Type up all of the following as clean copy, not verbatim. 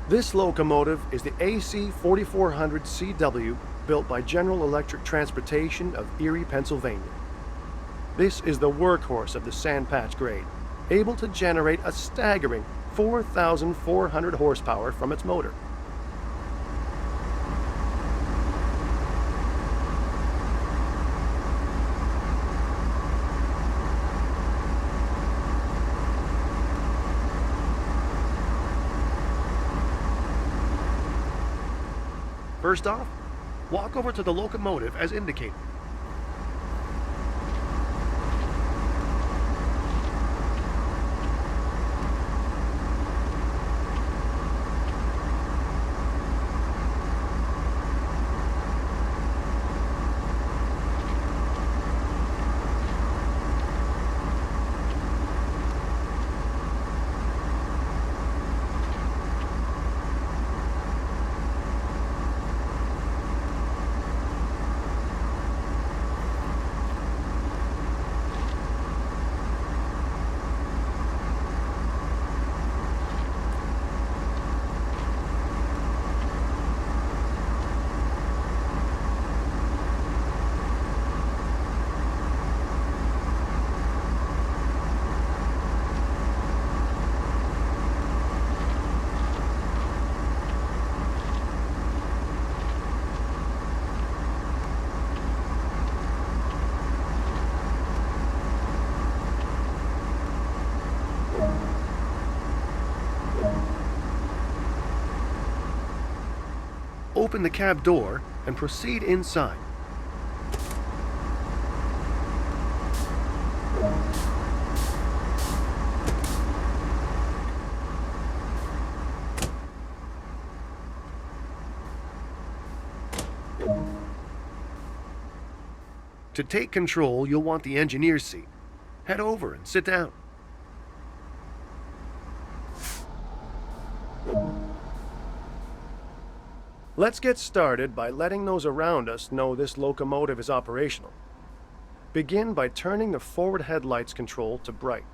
This locomotive is the AC4400CW built by General Electric Transportation of Erie, Pennsylvania. This is the workhorse of the sandpatch grade, able to generate a staggering 4,400 horsepower from its motor. First off, walk over to the locomotive as indicated. Open the cab door and proceed inside. To take control, you'll want the engineer's seat. Head over and sit down. Let's get started by letting those around us know this locomotive is operational. Begin by turning the forward headlights control to bright.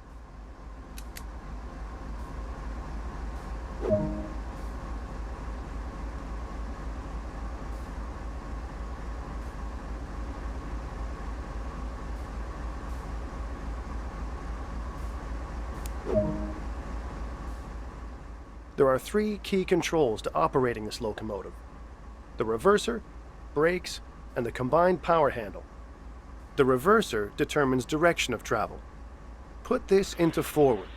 There are three key controls to operating this locomotive: the reverser, brakes, and the combined power handle. The reverser determines direction of travel. Put this into forward.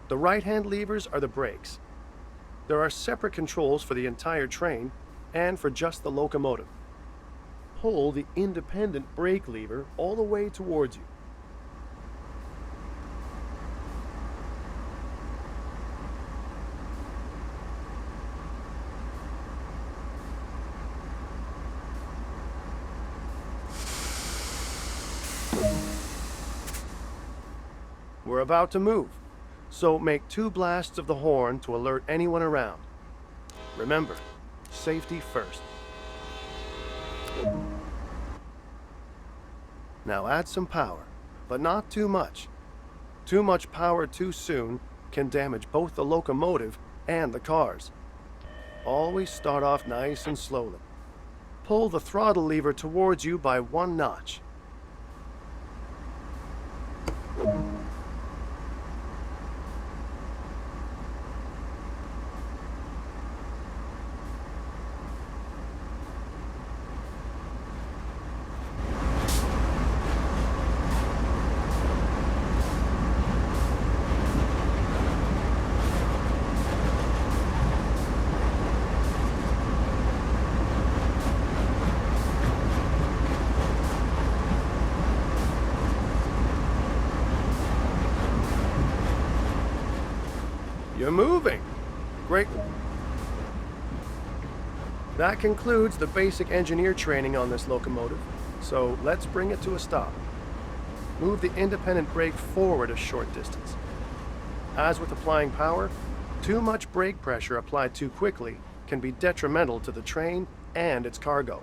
The right-hand levers are the brakes. There are separate controls for the entire train and for just the locomotive. Pull the independent brake lever all the way towards you. We're about to move, so make 2 blasts of the horn to alert anyone around. Remember, safety first. Now add some power, but not too much. Too much power too soon can damage both the locomotive and the cars. Always start off nice and slowly. Pull the throttle lever towards you by 1 notch. You're moving. Great. That concludes the basic engineer training on this locomotive, so let's bring it to a stop. Move the independent brake forward a short distance. As with applying power, too much brake pressure applied too quickly can be detrimental to the train and its cargo.